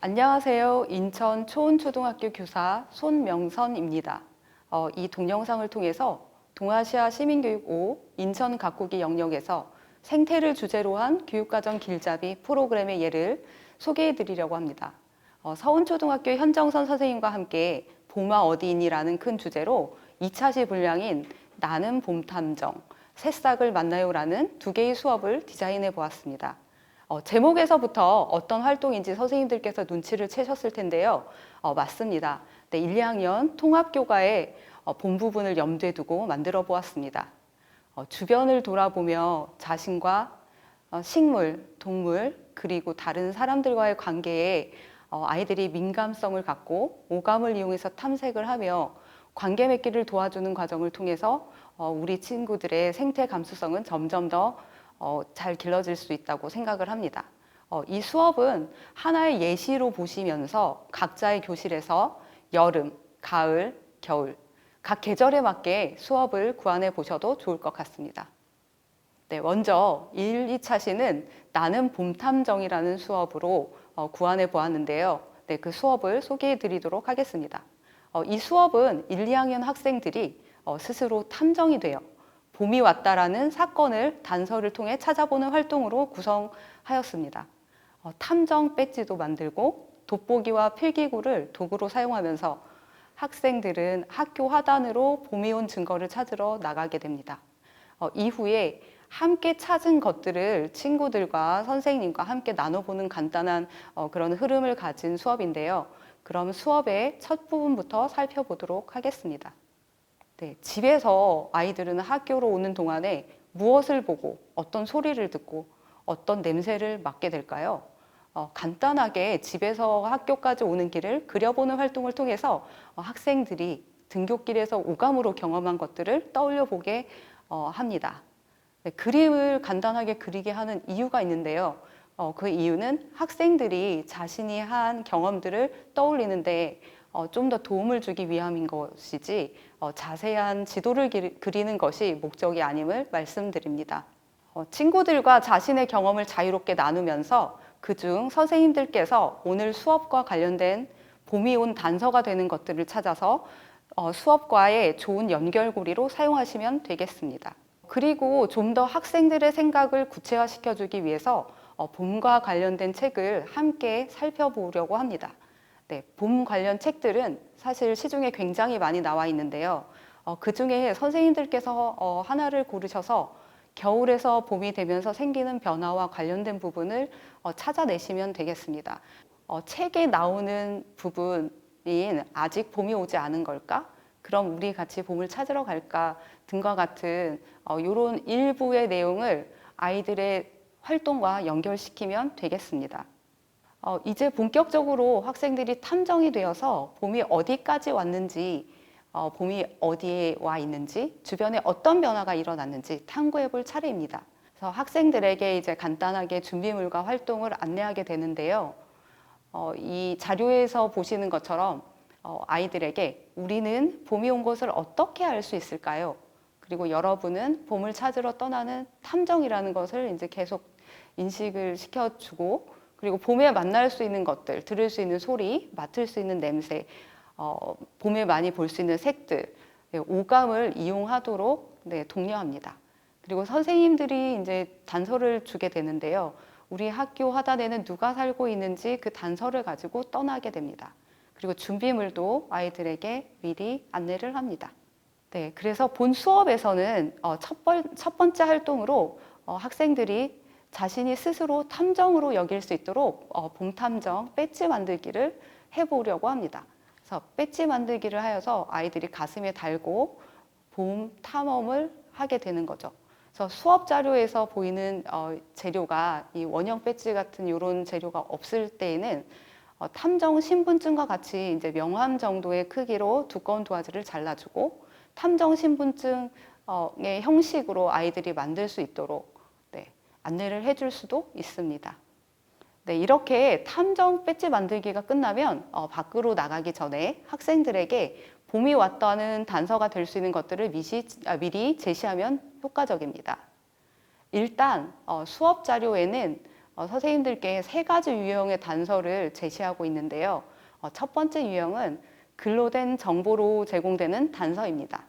안녕하세요. 인천 초은초등학교 교사 손명선입니다. 이 동영상을 통해서 동아시아 시민교육 5 인천 가꾸기 영역에서 생태를 주제로 한 교육과정 길잡이 프로그램의 예를 소개해 드리려고 합니다. 서운초등학교 현정선 선생님과 함께 봄아 어디 있니라는 큰 주제로 2차시 분량인 나는 봄탐정, 새싹을 만나요라는 두 개의 수업을 디자인해 보았습니다. 제목에서부터 어떤 활동인지 선생님들께서 눈치를 채셨을 텐데요. 맞습니다. 네, 1, 2학년 통합교과의 본 부분을 염두에 두고 만들어 보았습니다. 주변을 돌아보며 자신과 식물, 동물, 그리고 다른 사람들과의 관계에 아이들이 민감성을 갖고 오감을 이용해서 탐색을 하며 관계 맺기를 도와주는 과정을 통해서 우리 친구들의 생태 감수성은 점점 더 잘 길러질 수 있다고 생각을 합니다. 이 수업은 하나의 예시로 보시면서 각자의 교실에서 여름, 가을, 겨울 각 계절에 맞게 수업을 구안해 보셔도 좋을 것 같습니다. 네, 먼저 1, 2차시는 나는 봄탐정이라는 수업으로 구안해 보았는데요. 네, 그 수업을 소개해 드리도록 하겠습니다. 이 수업은 1, 2학년 학생들이 스스로 탐정이 되어 봄이 왔다라는 사건을 단서를 통해 찾아보는 활동으로 구성하였습니다. 탐정 배지도 만들고 돋보기와 필기구를 도구로 사용하면서 학생들은 학교 화단으로 봄이 온 증거를 찾으러 나가게 됩니다. 이후에 함께 찾은 것들을 친구들과 선생님과 함께 나눠보는 간단한 그런 흐름을 가진 수업인데요. 그럼 수업의 첫 부분부터 살펴보도록 하겠습니다. 네, 집에서 아이들은 학교로 오는 동안에 무엇을 보고 어떤 소리를 듣고 어떤 냄새를 맡게 될까요? 간단하게 집에서 학교까지 오는 길을 그려보는 활동을 통해서 학생들이 등굣길에서 오감으로 경험한 것들을 떠올려 보게 합니다. 네, 그림을 간단하게 그리게 하는 이유가 있는데요. 그 이유는 학생들이 자신이 한 경험들을 떠올리는데 좀 더 도움을 주기 위함인 것이지 자세한 지도를 그리는 것이 목적이 아님을 말씀드립니다. 친구들과 자신의 경험을 자유롭게 나누면서 그중 선생님들께서 오늘 수업과 관련된 봄이 온 단서가 되는 것들을 찾아서 수업과의 좋은 연결고리로 사용하시면 되겠습니다. 그리고 좀 더 학생들의 생각을 구체화시켜주기 위해서 봄과 관련된 책을 함께 살펴보려고 합니다. 네, 봄 관련 책들은 사실 시중에 굉장히 많이 나와 있는데요. 그 중에 선생님들께서 하나를 고르셔서 겨울에서 봄이 되면서 생기는 변화와 관련된 부분을 찾아내시면 되겠습니다. 책에 나오는 부분인 아직 봄이 오지 않은 걸까? 그럼 우리 같이 봄을 찾으러 갈까? 등과 같은 이런 일부의 내용을 아이들의 활동과 연결시키면 되겠습니다. 이제 본격적으로 학생들이 탐정이 되어서 봄이 어디까지 왔는지, 봄이 어디에 와 있는지, 주변에 어떤 변화가 일어났는지 탐구해 볼 차례입니다. 그래서 학생들에게 이제 간단하게 준비물과 활동을 안내하게 되는데요. 이 자료에서 보시는 것처럼 아이들에게 우리는 봄이 온 것을 어떻게 알 수 있을까요? 그리고 여러분은 봄을 찾으러 떠나는 탐정이라는 것을 이제 계속 인식을 시켜주고 그리고 봄에 만날 수 있는 것들, 들을 수 있는 소리, 맡을 수 있는 냄새, 봄에 많이 볼 수 있는 색들, 네, 오감을 이용하도록 독려합니다. 그리고 선생님들이 이제 단서를 주게 되는데요. 우리 학교 화단에는 누가 살고 있는지 그 단서를 가지고 떠나게 됩니다. 그리고 준비물도 아이들에게 미리 안내를 합니다. 네, 그래서 본 수업에서는 첫 번째 활동으로 학생들이 자신이 스스로 탐정으로 여길 수 있도록 봄탐정 배지 만들기를 해보려고 합니다. 그래서 배지 만들기를 하여서 아이들이 가슴에 달고 봄 탐험을 하게 되는 거죠. 그래서 수업 자료에서 보이는 재료가 이 원형 배지 같은 이런 재료가 없을 때에는 탐정 신분증과 같이 이제 명함 정도의 크기로 두꺼운 도화지를 잘라주고 탐정 신분증의 형식으로 아이들이 만들 수 있도록 안내를 해줄 수도 있습니다. 네, 이렇게 탐정 배지 만들기가 끝나면 밖으로 나가기 전에 학생들에게 봄이 왔다는 단서가 될 수 있는 것들을 미리 제시하면 효과적입니다. 일단 수업 자료에는 선생님들께 세 가지 유형의 단서를 제시하고 있는데요. 첫 번째 유형은 글로 된 정보로 제공되는 단서입니다.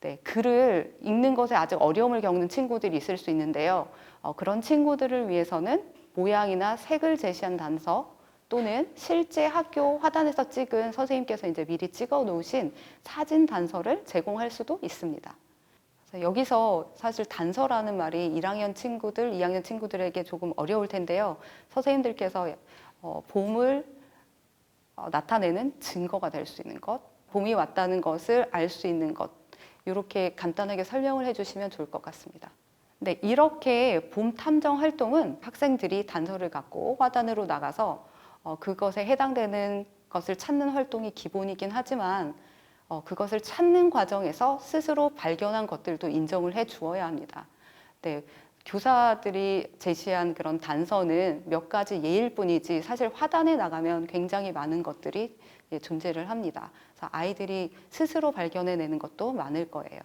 네, 글을 읽는 것에 아직 어려움을 겪는 친구들이 있을 수 있는데요. 그런 친구들을 위해서는 모양이나 색을 제시한 단서 또는 실제 학교 화단에서 찍은 선생님께서 이제 미리 찍어 놓으신 사진 단서를 제공할 수도 있습니다. 그래서 여기서 사실 단서라는 말이 1학년 친구들, 2학년 친구들에게 조금 어려울 텐데요. 선생님들께서 봄을 나타내는 증거가 될 수 있는 것, 봄이 왔다는 것을 알 수 있는 것, 이렇게 간단하게 설명을 해주시면 좋을 것 같습니다. 네, 이렇게 봄 탐정 활동은 학생들이 단서를 갖고 화단으로 나가서 그것에 해당되는 것을 찾는 활동이 기본이긴 하지만 그것을 찾는 과정에서 스스로 발견한 것들도 인정을 해 주어야 합니다. 네, 교사들이 제시한 그런 단서는 몇 가지 예일 뿐이지 사실 화단에 나가면 굉장히 많은 것들이 존재를 합니다. 그래서 아이들이 스스로 발견해내는 것도 많을 거예요.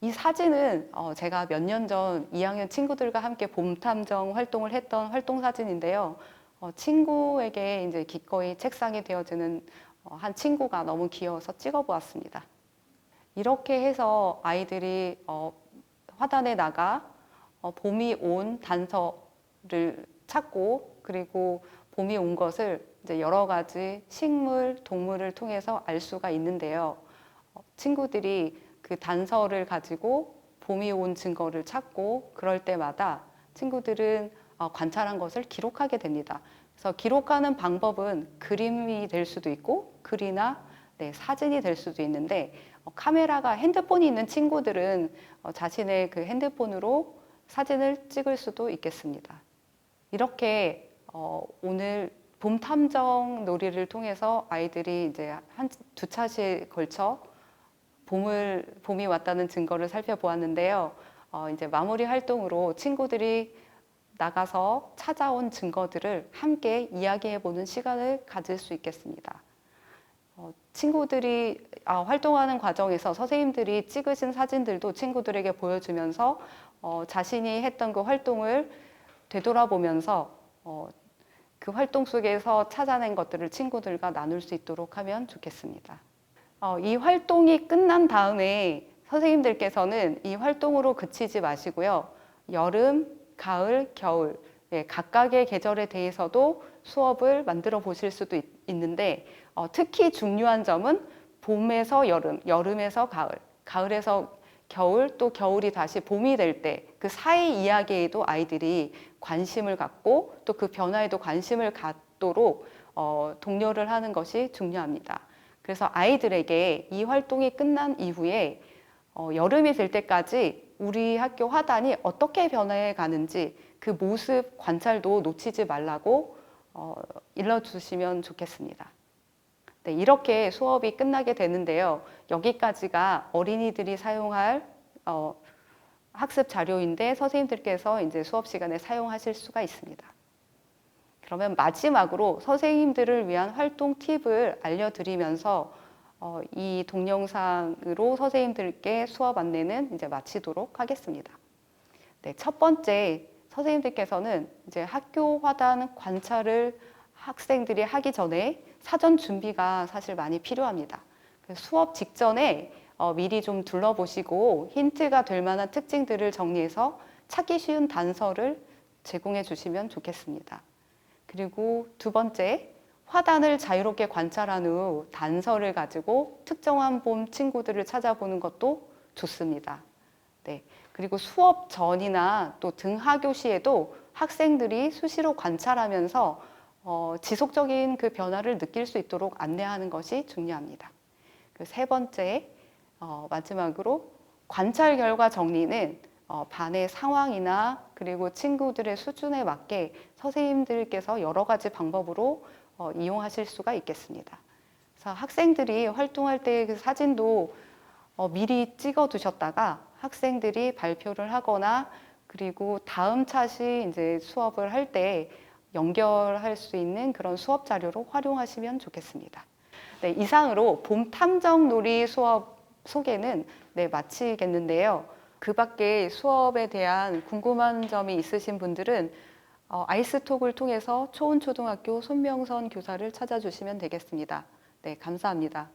이 사진은 제가 몇 년 전 2학년 친구들과 함께 봄탐정 활동을 했던 활동 사진인데요. 친구에게 이제 기꺼이 책상에 되어주는 한 친구가 너무 귀여워서 찍어보았습니다. 이렇게 해서 아이들이 화단에 나가 봄이 온 단서를 찾고 그리고 봄이 온 것을 이제 여러 가지 식물, 동물을 통해서 알 수가 있는데요. 친구들이 그 단서를 가지고 봄이 온 증거를 찾고 그럴 때마다 친구들은 관찰한 것을 기록하게 됩니다. 그래서 기록하는 방법은 그림이 될 수도 있고 글이나 사진이 될 수도 있는데 카메라가 핸드폰이 있는 친구들은 자신의 그 핸드폰으로 사진을 찍을 수도 있겠습니다. 이렇게 오늘 봄 탐정 놀이를 통해서 아이들이 이제 두 차례에 걸쳐 봄이 왔다는 증거를 살펴보았는데요. 이제 마무리 활동으로 친구들이 나가서 찾아온 증거들을 함께 이야기해보는 시간을 가질 수 있겠습니다. 친구들이 활동하는 과정에서 선생님들이 찍으신 사진들도 친구들에게 보여주면서 자신이 했던 그 활동을 되돌아보면서 그 활동 속에서 찾아낸 것들을 친구들과 나눌 수 있도록 하면 좋겠습니다. 이 활동이 끝난 다음에 선생님들께서는 이 활동으로 그치지 마시고요. 여름, 가을, 겨울 각각의 계절에 대해서도 수업을 만들어 보실 수도 있는데 특히 중요한 점은 봄에서 여름, 여름에서 가을, 가을에서 겨울, 또 겨울이 다시 봄이 될 때 그 사이 이야기에도 아이들이 관심을 갖고 또 그 변화에도 관심을 갖도록 독려를 하는 것이 중요합니다. 그래서 아이들에게 이 활동이 끝난 이후에 여름이 될 때까지 우리 학교 화단이 어떻게 변해 가는지 그 모습 관찰도 놓치지 말라고 일러주시면 좋겠습니다. 네, 이렇게 수업이 끝나게 되는데요. 여기까지가 어린이들이 사용할 학습 자료인데 선생님들께서 이제 수업 시간에 사용하실 수가 있습니다. 그러면 마지막으로 선생님들을 위한 활동 팁을 알려드리면서 이 동영상으로 선생님들께 수업 안내는 이제 마치도록 하겠습니다. 네, 첫 번째, 선생님들께서는 이제 학교 화단 관찰을 학생들이 하기 전에 사전 준비가 사실 많이 필요합니다. 수업 직전에 미리 좀 둘러보시고 힌트가 될 만한 특징들을 정리해서 찾기 쉬운 단서를 제공해 주시면 좋겠습니다. 그리고 두 번째, 화단을 자유롭게 관찰한 후 단서를 가지고 특정한 봄 친구들을 찾아보는 것도 좋습니다. 네. 그리고 수업 전이나 또 등하교 시에도 학생들이 수시로 관찰하면서 지속적인 그 변화를 느낄 수 있도록 안내하는 것이 중요합니다. 그 세 번째, 마지막으로 관찰 결과 정리는 반의 상황이나 그리고 친구들의 수준에 맞게 선생님들께서 여러 가지 방법으로 이용하실 수가 있겠습니다. 그래서 학생들이 활동할 때 그 사진도 미리 찍어 두셨다가 학생들이 발표를 하거나 그리고 다음 차시 이제 수업을 할 때 연결할 수 있는 그런 수업 자료로 활용하시면 좋겠습니다. 네, 이상으로 봄 탐정 놀이 수업 소개는 마치겠는데요. 그 밖에 수업에 대한 궁금한 점이 있으신 분들은 아이스톡을 통해서 초운초등학교 손명선 교사를 찾아주시면 되겠습니다. 네, 감사합니다.